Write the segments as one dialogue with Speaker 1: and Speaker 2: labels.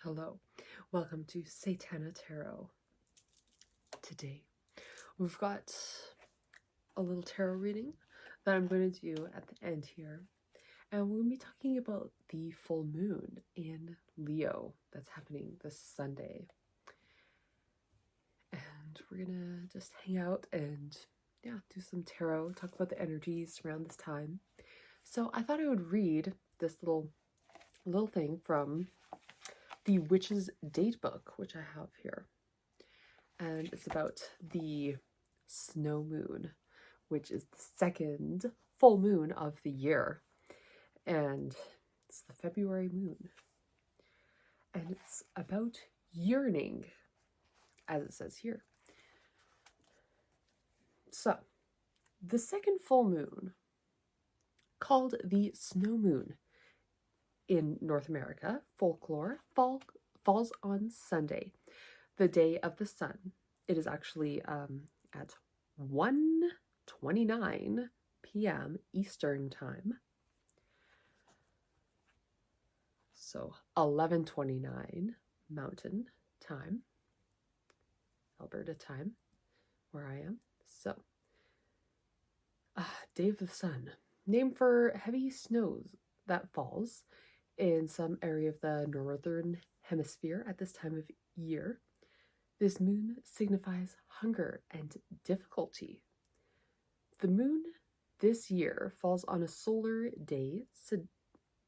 Speaker 1: Hello, welcome to Satana Tarot. Today, we've got a little tarot reading that I'm going to do at the end here, and we're going to be talking about the full moon in Leo that's happening this Sunday. And we're going to just hang out and, do some tarot, talk about the energies around this time. So I thought I would read this little thing from the Witch's Date Book, which I have here. And it's about the snow moon, which is the second full moon of the year. And it's the February moon. And it's about yearning, as it says here. So, the second full moon, called the snow moon in North America, folklore, falls on Sunday, the day of the sun. It is actually at 1:29 p.m. Eastern time. So 11:29 Mountain time, Alberta time, where I am. So, Day of the Sun, named for heavy snows that falls in some area of the northern hemisphere at this time of year. This moon signifies hunger and difficulty. The moon this year falls on a solar day,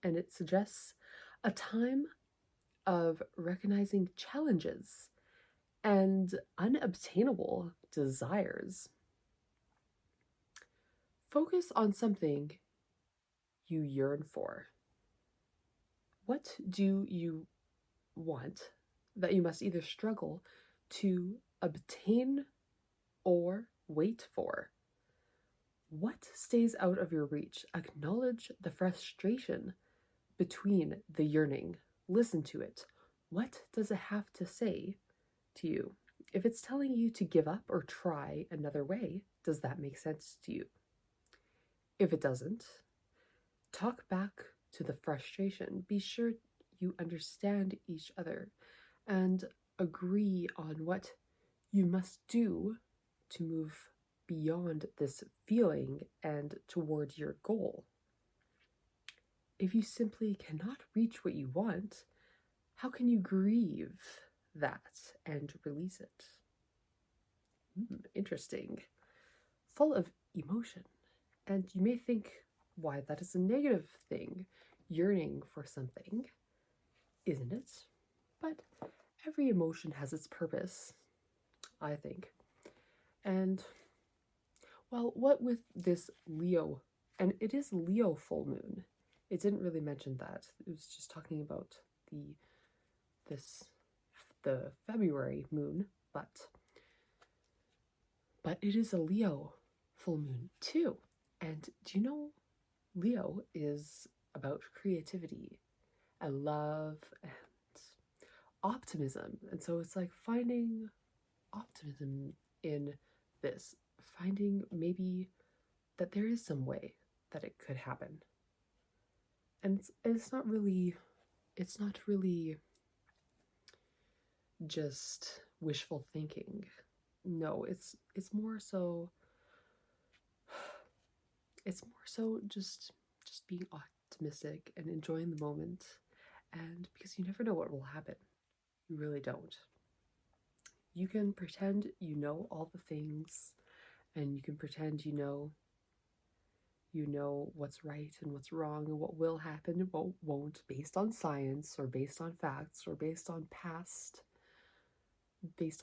Speaker 1: and it suggests a time of recognizing challenges and unobtainable desires. Focus on something you yearn for. What do you want that you must either struggle to obtain or wait for? What stays out of your reach? Acknowledge the frustration between the yearning. Listen to it. What does it have to say to you? If it's telling you to give up or try another way, does that make sense to you? If it doesn't, talk back to the frustration. Be sure you understand each other and agree on what you must do to move beyond this feeling and toward your goal. If you simply cannot reach what you want, how can you grieve that and release it? Interesting. Full of emotion. And you may think why that is a negative thing, yearning for something, isn't it? But every emotion has its purpose, I think. And, well, what with this Leo, and it is Leo full moon. It didn't really mention that. It was just talking about the February moon, but it is a Leo full moon too. And do you know Leo is about creativity and love and optimism. And so it's like finding optimism in this, finding maybe that there is some way that it could happen. And it's not really just wishful thinking. No, it's more so just being optimistic and enjoying the moment, and because you never know what will happen. You really don't. You can pretend you know all the things, and you can pretend you know what's right and what's wrong and what will happen and what won't, based on science or based on facts or based on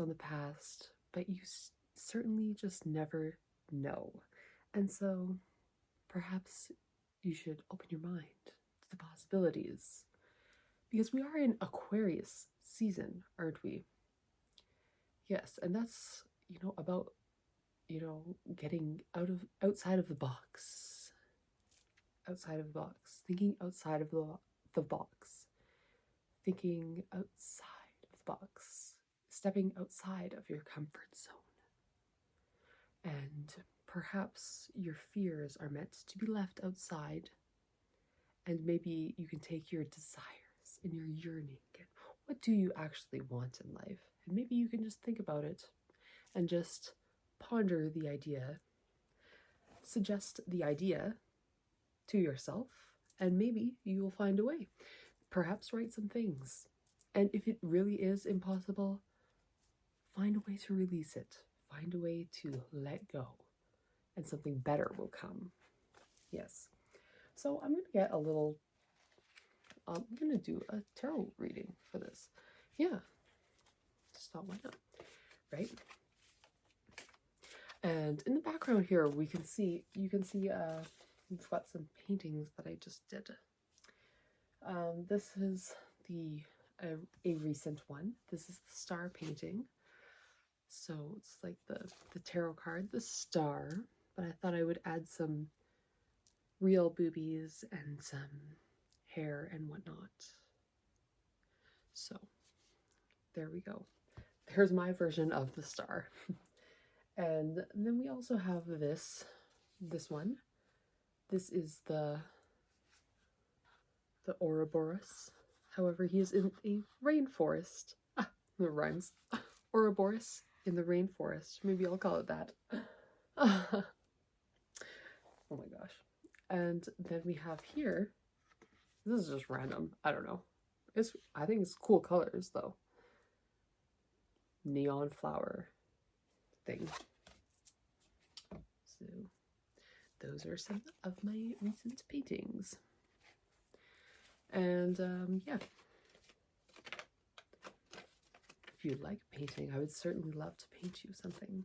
Speaker 1: the past, but you certainly just never know. And so perhaps you should open your mind to the possibilities, because we are in Aquarius season, aren't we? Yes, and that's, about, getting outside of the box, thinking outside of the box, thinking outside of the box, stepping outside of your comfort zone. And perhaps your fears are meant to be left outside, and maybe you can take your desires and your yearning and what do you actually want in life? And maybe you can just think about it and just ponder the idea, suggest the idea to yourself, and maybe you will find a way. Perhaps write some things. And if it really is impossible, find a way to release it. Find a way to let go. And something better will come. Yes. So I'm going to get a little, I'm going to do a tarot reading for this. Yeah. Just thought, why not? Right? And in the background here, you can see, we've got some paintings that I just did. This is a recent one. This is the star painting. So it's like the tarot card, the star, but I thought I would add some real boobies and some hair and whatnot. So there we go. There's my version of the star. And then we also have this one. This is the Ouroboros. However, he is in a rainforest. Ah, it rhymes. Ouroboros in the rainforest. Maybe I'll call it that. Oh my gosh. And then we have here, this is just random. I don't know. I think it's cool colors though. Neon flower thing. So those are some of my recent paintings. And yeah, if you like painting, I would certainly love to paint you something.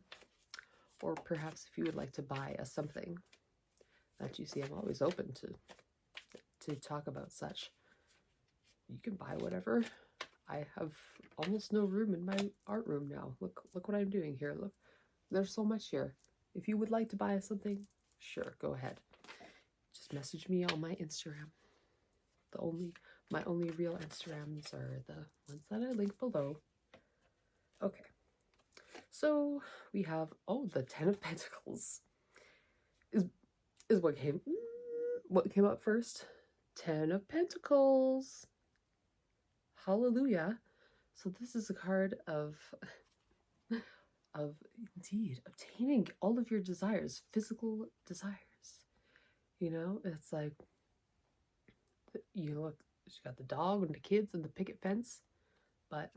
Speaker 1: Or perhaps if you would like to buy a something that you see, I'm always open to talk about such. You can buy whatever. I have almost no room in my art room now. Look what I'm doing here. Look, there's so much here. If you would like to buy something, sure, go ahead. Just message me on my Instagram. My only real Instagrams are the ones that I link below. Okay. So we have, the 10 of Pentacles is what came up first. 10 of Pentacles. Hallelujah. So this is a card of indeed obtaining all of your desires, physical desires. You know, it's like, you look, she got the dog and the kids and the picket fence, but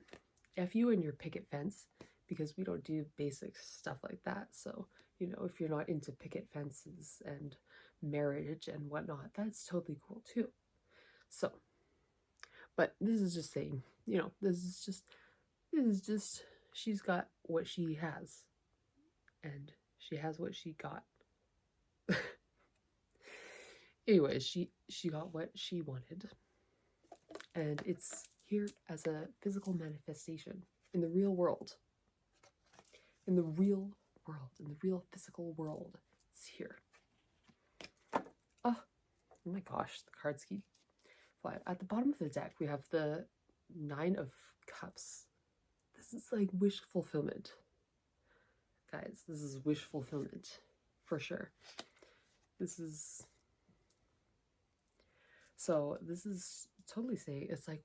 Speaker 1: F you and your picket fence, because we don't do basic stuff like that. So, you know, if you're not into picket fences and marriage and whatnot, that's totally cool too. So, but this is just saying, you know, this is just, she's got what she has, and she has what she got. Anyways, she got what she wanted, and it's here as a physical manifestation in the real world. In the real physical world, it's here. Oh my gosh, the cards keep flying. At the bottom of the deck, we have the 9 of Cups. This is like wish fulfillment. Guys, this is wish fulfillment for sure. This is totally saying it's like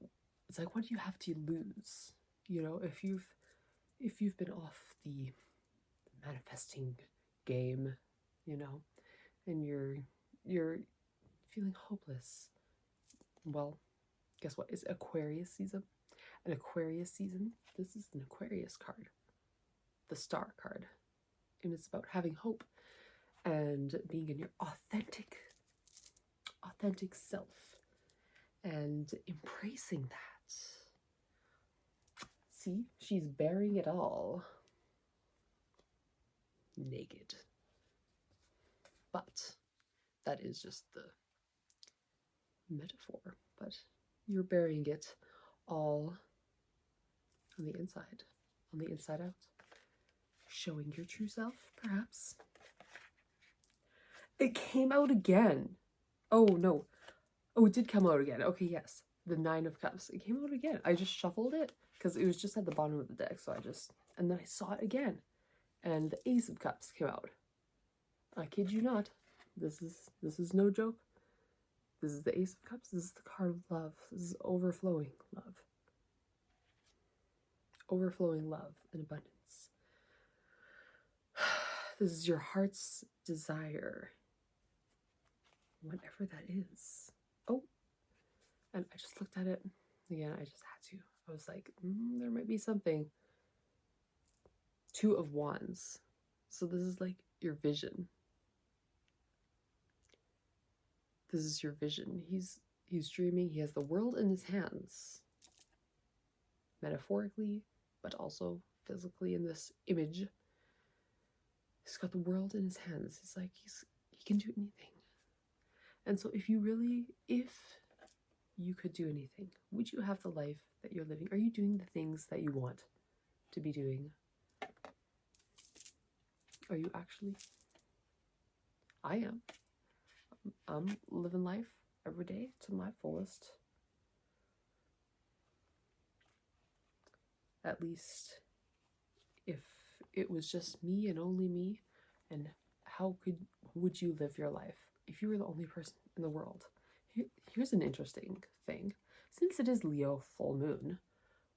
Speaker 1: what do you have to lose? You know, if you've been off the manifesting game, you know, and you're feeling hopeless, well, guess what? It's Aquarius season. An Aquarius season. This is an Aquarius card, the Star card, and it's about having hope and being in your authentic self and embracing that. See, she's bearing it all naked, but that is just the metaphor. But you're bearing it all on the inside out, showing your true self, perhaps. It came out again. Oh no. Oh, it did come out again. Okay, yes. The 9 of Cups. It came out again. I just shuffled it because it was just at the bottom of the deck. So and then I saw it again. And the Ace of Cups came out. I kid you not. This is no joke. This is the Ace of Cups. This is the card of love. This is overflowing love. overflowing love and abundance. This is your heart's desire, whatever that is. Oh, and I just looked at it again. I just had to. I was like, there might be something. Two of Wands. So this is like your vision. This is your vision. He's dreaming. He has the world in his hands. Metaphorically, but also physically in this image. He's got the world in his hands. He's like, he can do anything. And so if you could do anything, would you have the life that you're living? Are you doing the things that you want to be doing? Are you actually? I am. I'm living life every day to my fullest. At least if it was just me and only me, and how would you live your life if you were the only person in the world? Here's an interesting thing. Since it is Leo full moon,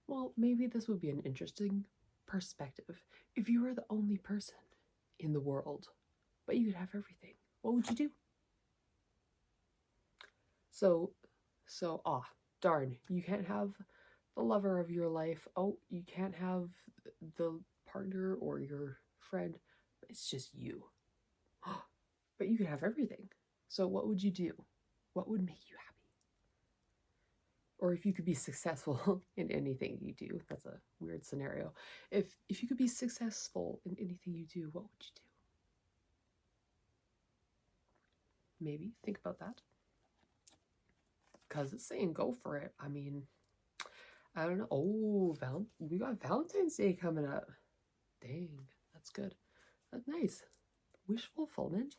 Speaker 1: well, maybe this would be an interesting perspective. If you were the only person in the world, but you could have everything, what would you do? So, darn, you can't have the lover of your life. Oh, you can't have the partner or your friend. It's just you. But you could have everything. So what would you do? What would make you happy? Or if you could be successful in anything you do. That's a weird scenario. If you could be successful in anything you do, what would you do? Maybe think about that. Because it's saying go for it. I mean, I don't know. Oh, we got Valentine's Day coming up. Dang, that's good. That's nice. Wish fulfillment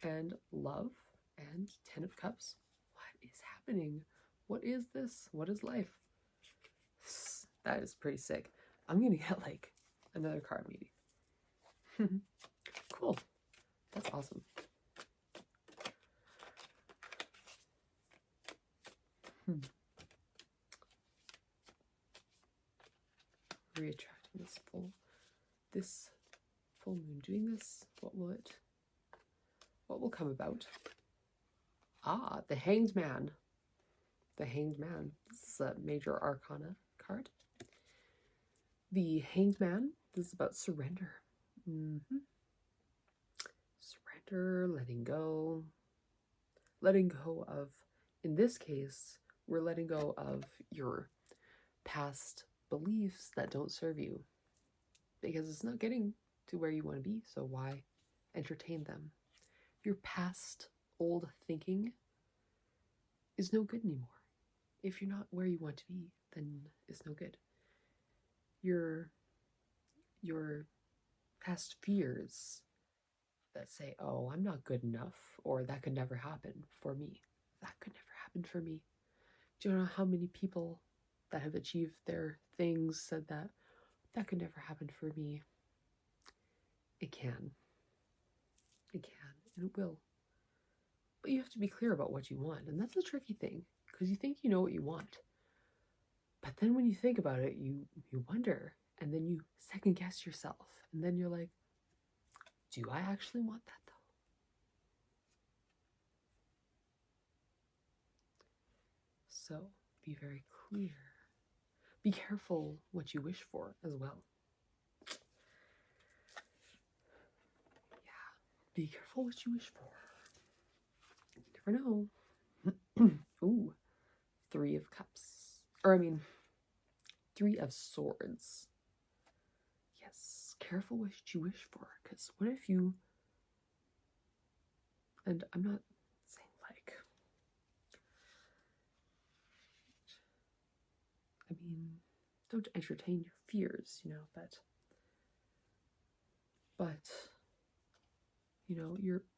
Speaker 1: and love and 10 of Cups. What is happening? What is this? What is life? That is pretty sick. I'm gonna get like another card maybe. Cool. That's awesome. Reattracting this full moon. Doing this, what will come about? Ah, the Hanged Man. The Hanged Man. This is a major arcana card. The Hanged Man. This is about surrender. Surrender, letting go. Letting go of, in this case, we're letting go of your past beliefs that don't serve you. Because it's not getting to where you want to be, so why entertain them? Your past old thinking is no good anymore. If you're not where you want to be, then it's no good. Your past fears that say, oh, I'm not good enough, or that could never happen for me. That could never happen for me. Do you know how many people that have achieved their things said that could never happen for me? It can. It can, and it will. But you have to be clear about what you want, and that's a tricky thing, because you think you know what you want. But then when you think about it, you wonder, and then you second guess yourself, and then you're like, do I actually want that though? So be very clear. Be careful what you wish for as well. Yeah, be careful what you wish for. You never know. Ooh, 3 of Cups. Three of Swords. Yes, careful what you wish for, because what if you, and I'm not saying like, don't entertain your fears, but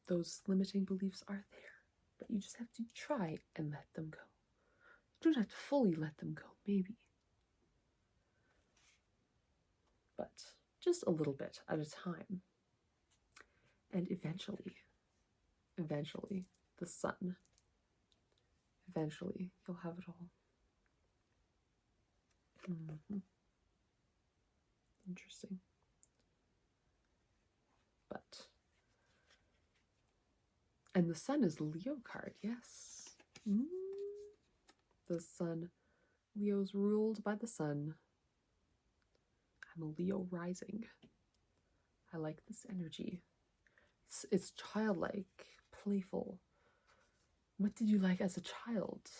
Speaker 1: those limiting beliefs are there, but you just have to try and let them go. You don't have to fully let them go, maybe, but just a little bit at a time. And eventually, the sun, eventually you'll have it all. Interesting. But, and the sun is Leo card, yes. The sun, Leo's ruled by the sun. I'm a Leo rising. I like this energy. It's childlike, playful. What did you like as a child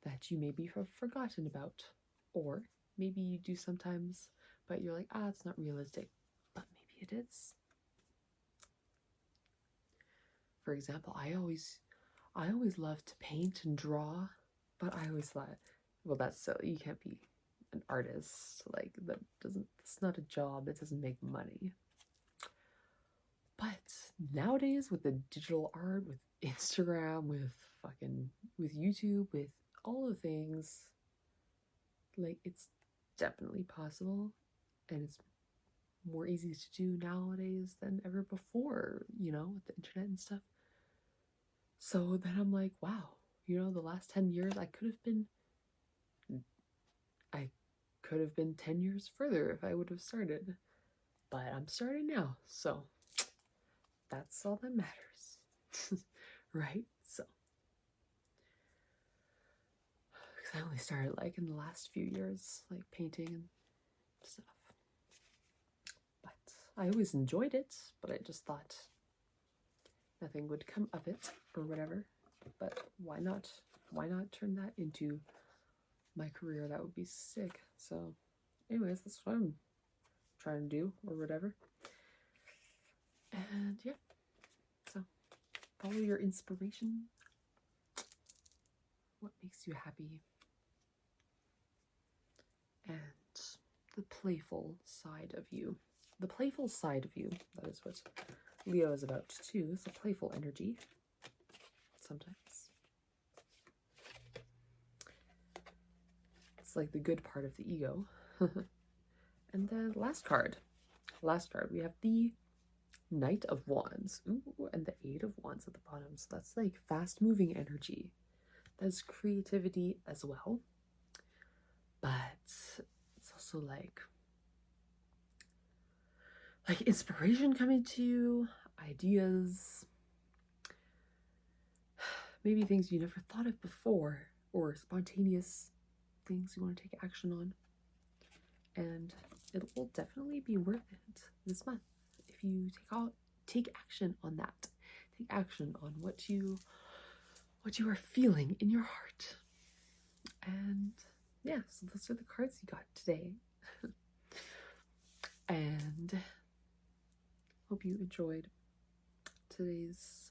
Speaker 1: that you maybe have forgotten about? Or maybe you do sometimes, but you're like, it's not realistic. But maybe it is. For example, I always loved to paint and draw, but I always thought, well, that's silly. You can't be an artist. Like, it's not a job. It doesn't make money. But nowadays, with the digital art, with Instagram, with YouTube, with all the things, like, it's definitely possible, and it's more easy to do nowadays than ever before, with the internet and stuff. So then I'm like, wow, the last 10 years, I could have been 10 years further if I would have started. But I'm starting now, so that's all that matters. Right? So, because I only started in the last few years, painting and stuff. But I always enjoyed it, but I just thought nothing would come of it or whatever. But why not turn that into my career? That would be sick. So anyways, that's what I'm trying to do or whatever. And yeah, so follow your inspiration. What makes you happy? And the playful side of you. The playful side of you, that is what Leo is about too. It's a playful energy sometimes. It's like the good part of the ego. And then last card, we have the Knight of Wands. Ooh, and the Eight of Wands at the bottom. So that's fast moving energy. That's creativity as well. But it's also like inspiration coming to you, ideas, maybe things you never thought of before, or spontaneous things you want to take action on. And it will definitely be worth it this month if you take action on that. Take action on what you are feeling in your heart. And yeah, so those are the cards you got today. And hope you enjoyed today's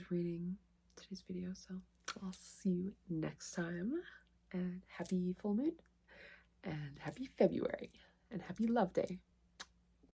Speaker 1: reading, today's video. So I'll see you next time, and happy full moon, and happy February, and happy Love Day.